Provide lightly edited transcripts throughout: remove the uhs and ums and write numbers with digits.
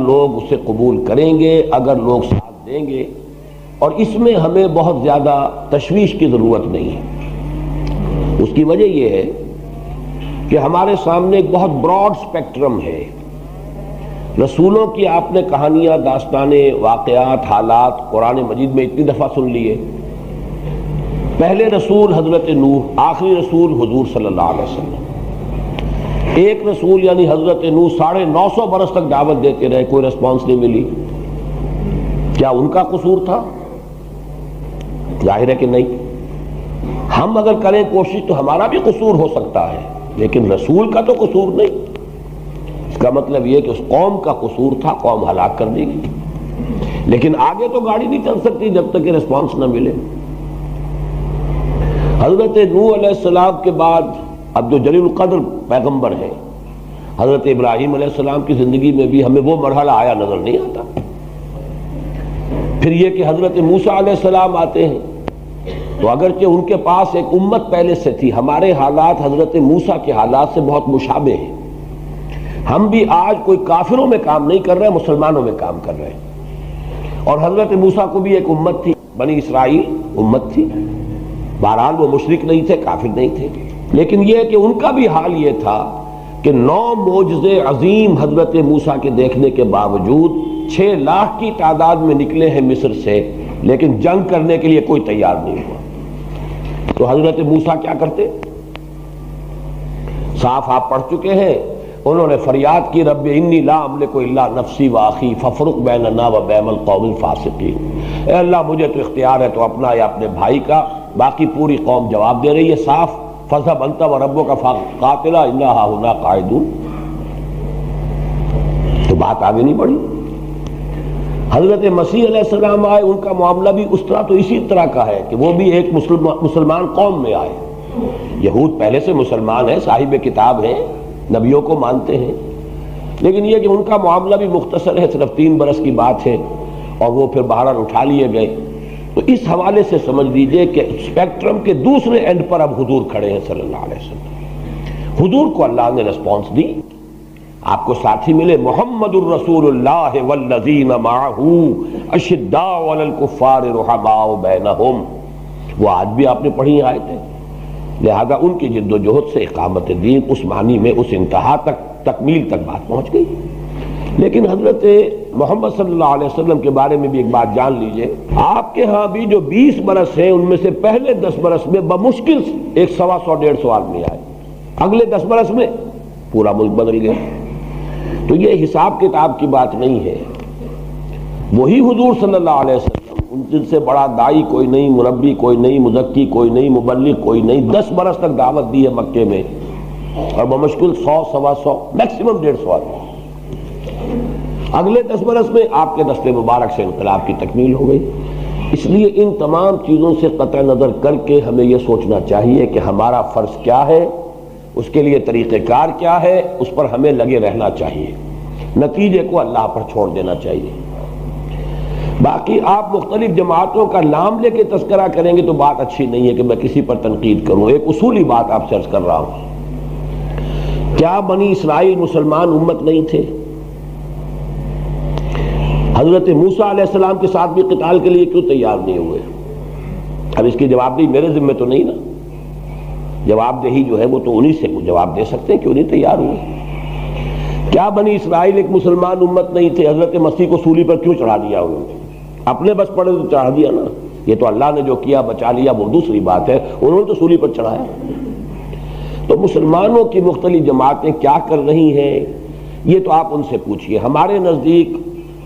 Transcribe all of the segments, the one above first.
لوگ اسے قبول کریں گے، اگر لوگ ساتھ دیں گے، اور اس میں ہمیں بہت زیادہ تشویش کی ضرورت نہیں ہے۔ اس کی وجہ یہ ہے کہ ہمارے سامنے ایک بہت براڈ سپیکٹرم ہے۔ رسولوں کی آپ نے کہانیاں، داستانیں، واقعات، حالات قرآن مجید میں اتنی دفعہ سن لیے۔ پہلے رسول حضرت نوح، آخری رسول حضور صلی اللہ علیہ وسلم۔ ایک رسول یعنی حضرت نوح 950 برس تک دعوت دیتے رہے، کوئی رسپانس نہیں ملی۔ کیا ان کا قصور تھا؟ ظاہر ہے کہ نہیں۔ ہم اگر کریں کوشش تو ہمارا بھی قصور ہو سکتا ہے، لیکن رسول کا تو قصور نہیں۔ اس کا مطلب یہ کہ اس قوم کا قصور تھا، قوم ہلاک کر دی گئی۔ لیکن آگے تو گاڑی نہیں چل سکتی جب تک کہ رسپانس نہ ملے۔ حضرت نوح علیہ السلام کے بعد اب جو جلیل القدر پیغمبر ہیں، حضرت ابراہیم علیہ السلام کی زندگی میں بھی ہمیں وہ مرحلہ آیا نظر نہیں آتا۔ پھر یہ کہ حضرت موسیٰ علیہ السلام آتے ہیں تو اگرچہ ان کے پاس ایک امت پہلے سے تھی، ہمارے حالات حضرت موسیٰ کے حالات سے بہت مشابہ ہیں۔ ہم بھی آج کوئی کافروں میں کام نہیں کر رہے، مسلمانوں میں کام کر رہے ہیں۔ اور حضرت موسیٰ کو بھی ایک امت تھی، بنی اسرائیل امت تھی۔ بہرحال وہ مشرک نہیں تھے، کافر نہیں تھے، لیکن یہ کہ ان کا بھی حال یہ تھا کہ 9 معجزے عظیم حضرت موسیٰ کے دیکھنے کے باوجود 6 لاکھ کی تعداد میں نکلے ہیں مصر سے، لیکن جنگ کرنے کے لیے کوئی تیار نہیں ہوا۔ تو حضرت موسیٰ کیا کرتے؟ صاف آپ پڑھ چکے ہیں، انہوں نے فریاد کی، رب انی لا املک الا نفسی واخی ففرق بیننا و بین القوم الفاسقین۔ اے اللہ مجھے تو اختیار ہے تو اپنا یا اپنے بھائی کا، باقی پوری قوم جواب دے رہی ہے صاف، فذهب انت وربک فقاتلا انا ہاہنا قاعدون۔ تو بات آگے نہیں بڑھی۔ حضرت مسیح علیہ السلام آئے، ان کا معاملہ بھی اس طرح تو اسی طرح کا ہے کہ وہ بھی ایک مسلمان قوم میں آئے۔ یہود پہلے سے مسلمان ہیں، صاحب کتاب ہیں، نبیوں کو مانتے ہیں، لیکن یہ کہ ان کا معاملہ بھی مختصر ہے، صرف 3 برس کی بات ہے، اور وہ پھر بہرحال اٹھا لیے گئے۔ تو اس حوالے سے سمجھ لیجئے کہ اسپیکٹرم کے دوسرے اینڈ پر اب حضور کھڑے ہیں صلی اللہ علیہ وسلم۔ حضور کو اللہ نے رسپانس دی، آپ کو ساتھی ملے، محمد الرسول اللہ والذین معہ اشداء علی الکفار رحماء بینہم۔ وہ آج بھی آپ نے پڑھی آیتیں، لہذا ان کی جد و جہد سے اقامت دین اس معنی میں اس انتہا تک، تکمیل تک بات پہنچ گئی۔ لیکن حضرت محمد صلی اللہ علیہ وسلم کے بارے میں بھی ایک بات جان لیجئے، آپ کے ہاں بھی جو 20 برس ہیں ان میں سے پہلے 10 برس میں بمشکل 100-125 آدمی آئے، اگلے 10 برس میں پورا ملک بدل گیا۔ تو یہ حساب کتاب کی بات نہیں ہے، وہی حضور صلی اللہ علیہ وسلم، ان سے بڑا دائی کوئی نہیں، مربی کوئی نہیں، مزکی کوئی نہیں، مبلغ کوئی نہیں، 10 برس تک دعوت دی ہے مکے میں، اور بمشکل 100-125 میکسیمم 150 آدمی۔ اگلے 10 برس میں آپ کے دست مبارک سے انقلاب کی تکمیل ہو گئی۔ اس لیے ان تمام چیزوں سے قطع نظر کر کے ہمیں یہ سوچنا چاہیے کہ ہمارا فرض کیا ہے، اس کے لیے طریقہ کار کیا ہے، اس پر ہمیں لگے رہنا چاہیے، نتیجے کو اللہ پر چھوڑ دینا چاہیے۔ باقی آپ مختلف جماعتوں کا نام لے کے تذکرہ کریں گے تو بات اچھی نہیں ہے کہ میں کسی پر تنقید کروں۔ ایک اصولی بات آپ سے عرض کر رہا ہوں، کیا بنی اسرائیل مسلمان امت نہیں تھے؟ حضرت موسیٰ علیہ السلام کے ساتھ بھی قتال کے لیے کیوں تیار نہیں ہوئے؟ اب اس کی جواب دہی میرے ذمہ تو نہیں نا، جواب دہی جو ہے وہ تو انہی سے جواب دے سکتے ہیں، کیوں نہیں تیار ہوئے؟ کیا بنی اسرائیل ایک مسلمان امت نہیں تھے؟ حضرت مسیح کو سولی پر کیوں چڑھا دیا انہوں نے؟ اپنے بس پڑے تو چڑھا دیا نا، یہ تو اللہ نے جو کیا بچا لیا وہ دوسری بات ہے، انہوں نے تو سولی پر چڑھایا۔ تو مسلمانوں کی مختلف جماعتیں کیا کر رہی ہیں یہ تو آپ ان سے پوچھئے۔ ہمارے نزدیک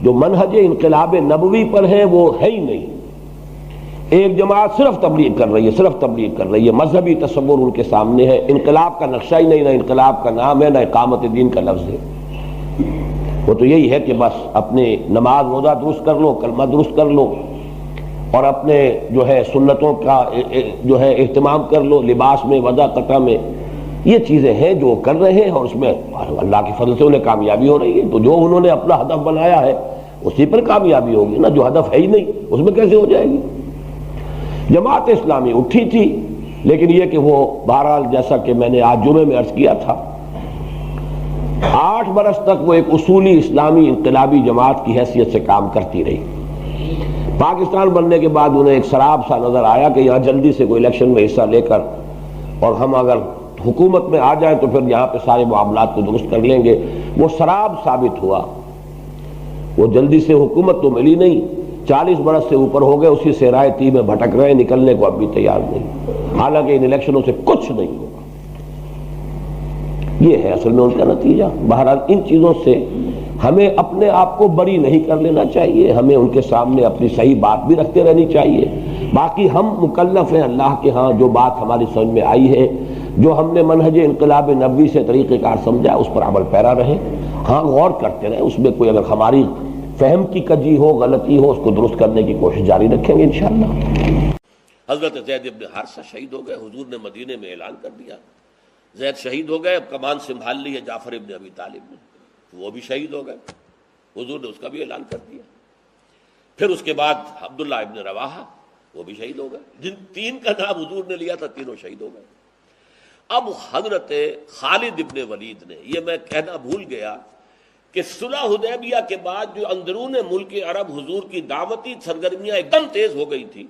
جو منہج انقلاب نبوی پر ہے وہ ہے ہی نہیں۔ ایک جماعت صرف تبلیغ کر رہی ہے، صرف تبلیغ کر رہی ہے، مذہبی تصور ان کے سامنے ہے، انقلاب کا نقشہ ہی نہیں، نہ انقلاب کا نام ہے، نہ اقامت دین کا لفظ ہے۔ وہ تو یہی ہے کہ بس اپنے نماز روزہ درست کر لو، کلمہ درست کر لو، اور اپنے جو ہے سنتوں کا جو ہے اہتمام کر لو، لباس میں، وضع قطع میں، یہ چیزیں ہیں جو کر رہے ہیں، اور اس میں اللہ کے فضل سے انہیں کامیابی ہو رہی ہے۔ تو جو انہوں نے اپنا ہدف بنایا ہے اسی پر کامیابی ہوگی نا، جو ہدف ہے ہی نہیں اس میں کیسے ہو جائے گی؟ جماعت اسلامی اٹھی تھی، لیکن یہ کہ وہ بہرحال جیسا کہ میں نے آج جمعے میں عرض کیا تھا 8 برس تک وہ ایک اصولی اسلامی انقلابی جماعت کی حیثیت سے کام کرتی رہی۔ پاکستان بننے کے بعد انہیں ایک سراب سا نظر آیا کہ یہاں جلدی سے کوئی الیکشن میں حصہ لے کر اور ہم اگر حکومت میں آ جائیں تو پھر یہاں پہ سارے معاملات کو درست کر لیں گے۔ وہ سراب ثابت ہوا، وہ جلدی سے حکومت تو ملی نہیں، 40 برس سے اوپر ہو گئے اسی صحرائے تیہ میں بھٹک رہے، نکلنے کو اب بھی تیار نہیں، حالانکہ ان الیکشنوں سے کچھ نہیں ہوگا۔ یہ ہے اصل میں ان کا نتیجہ۔ بہرحال ان چیزوں سے ہمیں اپنے آپ کو بری نہیں کر لینا چاہیے، ہمیں ان کے سامنے اپنی صحیح بات بھی رکھتے رہنی چاہیے۔ باقی ہم مکلف ہیں اللہ کے ہاں، جو بات ہماری سمجھ میں آئی ہے، جو ہم نے منہج انقلاب نبوی سے طریقہ کار سمجھا، اس پر عمل پیرا رہے، ہاں غور کرتے رہیں، اس میں کوئی اگر ہماری فہم کی کجی ہو، غلطی ہو، اس کو درست کرنے کی کوشش جاری رکھیں گے انشاءاللہ۔ حضرت زید ابن حارثہ شہید ہو گئے، حضور نے مدینے میں اعلان کر دیا زید شہید ہو گئے، اب کمان سنبھال لی ہے جعفر ابن ابی طالب نے، وہ بھی شہید ہو گئے، حضور نے اس کا بھی اعلان کر دیا۔ پھر اس کے بعد عبداللہ ابن رواحہ وہ بھی شہید ہو گئے، جن 3 کا نام حضور نے لیا تھا تینوں شہید ہو گئے۔ اب حضرت خالد ابن ولید نے، یہ میں کہنا بھول گیا کہ صلح حدیبیہ کے بعد جو اندرون ملک عرب حضور کی دعوتی سرگرمیاں ایک دم تیز ہو گئی تھی،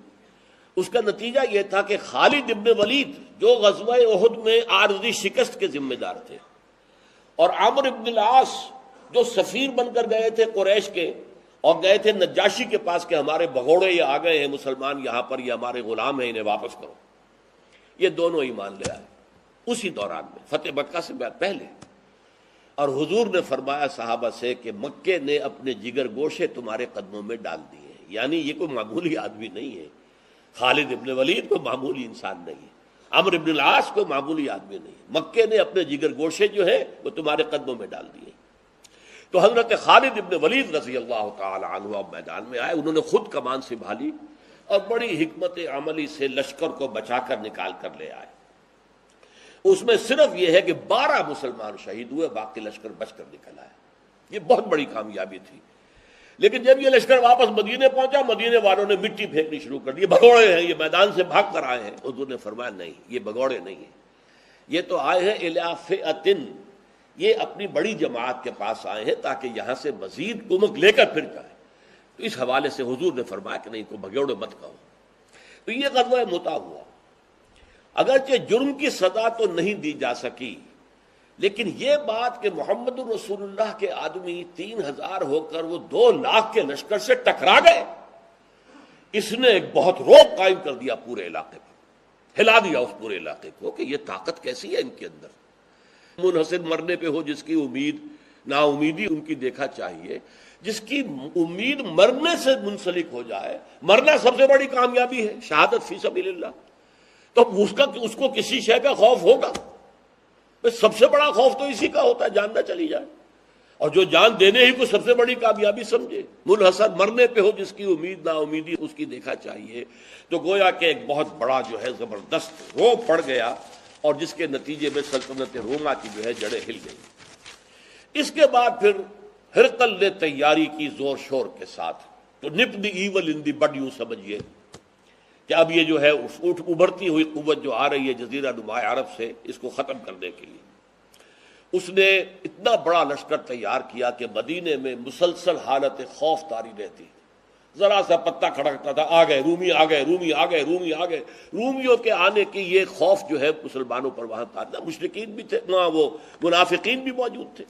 اس کا نتیجہ یہ تھا کہ خالد ابن ولید جو غزوہ احد میں عارضی شکست کے ذمہ دار تھے، اور عمرو ابن العاص جو سفیر بن کر گئے تھے قریش کے اور گئے تھے نجاشی کے پاس کہ ہمارے بھگوڑے یہ آ گئے ہیں مسلمان یہاں پر، یہ ہمارے غلام ہیں، انہیں واپس کرو، یہ دونوں ایمان لے آئے اسی دوران میں، فتح مکہ سے پہلے۔ اور حضور نے فرمایا صحابہ سے کہ مکے نے اپنے جگر گوشے تمہارے قدموں میں ڈال دیے ہیں، یعنی یہ کوئی معمولی آدمی نہیں ہے، خالد ابن ولید کوئی معمولی انسان نہیں ہے، عمرو ابن العاص کوئی معمولی آدمی نہیں ہے، مکے نے اپنے جگر گوشے جو ہے وہ تمہارے قدموں میں ڈال دیے۔ تو حضرت خالد ابن ولید رضی اللہ تعالی عنہ اب میدان میں آئے، انہوں نے خود کمان سنبھالی اور بڑی حکمت عملی سے لشکر کو بچا کر نکال کر لے آئے۔ اس میں صرف یہ ہے کہ 12 مسلمان شہید ہوئے، باقی لشکر بچ کر نکل آیا، یہ بہت بڑی کامیابی تھی۔ لیکن جب یہ لشکر واپس مدینے پہنچا، مدینے والوں نے مٹی پھینکنی شروع کر دی، بھگوڑے ہیں، یہ میدان سے بھاگ کر آئے ہیں۔ حضور نے فرمایا نہیں، یہ بھگوڑے نہیں ہیں، یہ تو آئے ہیں الی فئۃ، یہ اپنی بڑی جماعت کے پاس آئے ہیں تاکہ یہاں سے مزید کمک لے کر پھر جائیں۔ تو اس حوالے سے حضور نے فرمایا کہ نہیں، کو بھگوڑے مت کہو۔ تو یہ غزوہ مؤتہ ہوا، اگرچہ جرم کی سزا تو نہیں دی جا سکی، لیکن یہ بات کہ محمد رسول اللہ کے آدمی 3000 ہو کر وہ 2 لاکھ کے لشکر سے ٹکرا گئے، اس نے ایک بہت روب قائم کر دیا پورے علاقے پر، ہلا دیا اس پورے علاقے کو کہ یہ طاقت کیسی ہے ان کے اندر۔ منحصر مرنے پہ ہو جس کی امید، نا امیدی ان کی دیکھا چاہیے، جس کی امید مرنے سے منسلک ہو جائے، مرنا سب سے بڑی کامیابی ہے، شہادت فی سبیل اللہ، تو اس کو کسی شے کا خوف ہوگا؟ سب سے بڑا خوف تو اسی کا ہوتا ہے، جان نہ چلی جائے، اور جو جان دینے ہی کو سب سے بڑی کامیابی سمجھے، منحصر مرنے پہ ہو جس کی امید نا امیدی اس کی دیکھا چاہیے۔ تو گویا کہ ایک بہت بڑا جو ہے زبردست روب پڑ گیا، اور جس کے نتیجے میں سلطنت روما کی جو ہے جڑیں ہل گئی۔ اس کے بعد پھر ہرقل نے تیاری کی زور شور کے ساتھ، تو نپ دی ایول ان دی بڈ، یوں سمجھیے کہ اب یہ جو ہے ابھرتی ہوئی قوت جو آ رہی ہے جزیرہ نما عرب سے، اس کو ختم کرنے کے لیے اس نے اتنا بڑا لشکر تیار کیا کہ مدینے میں مسلسل حالت خوف طاری رہتی، ذرا سا پتہ کھڑکتا تھا، آ گئے رومی، آ گئے رومی، آ گئے رومی، آ گئے۔ رومیوں کے آنے کی یہ خوف جو ہے مسلمانوں پر وہاں تھا، مشرکین بھی تھے وہاں، وہ منافقین بھی موجود تھے۔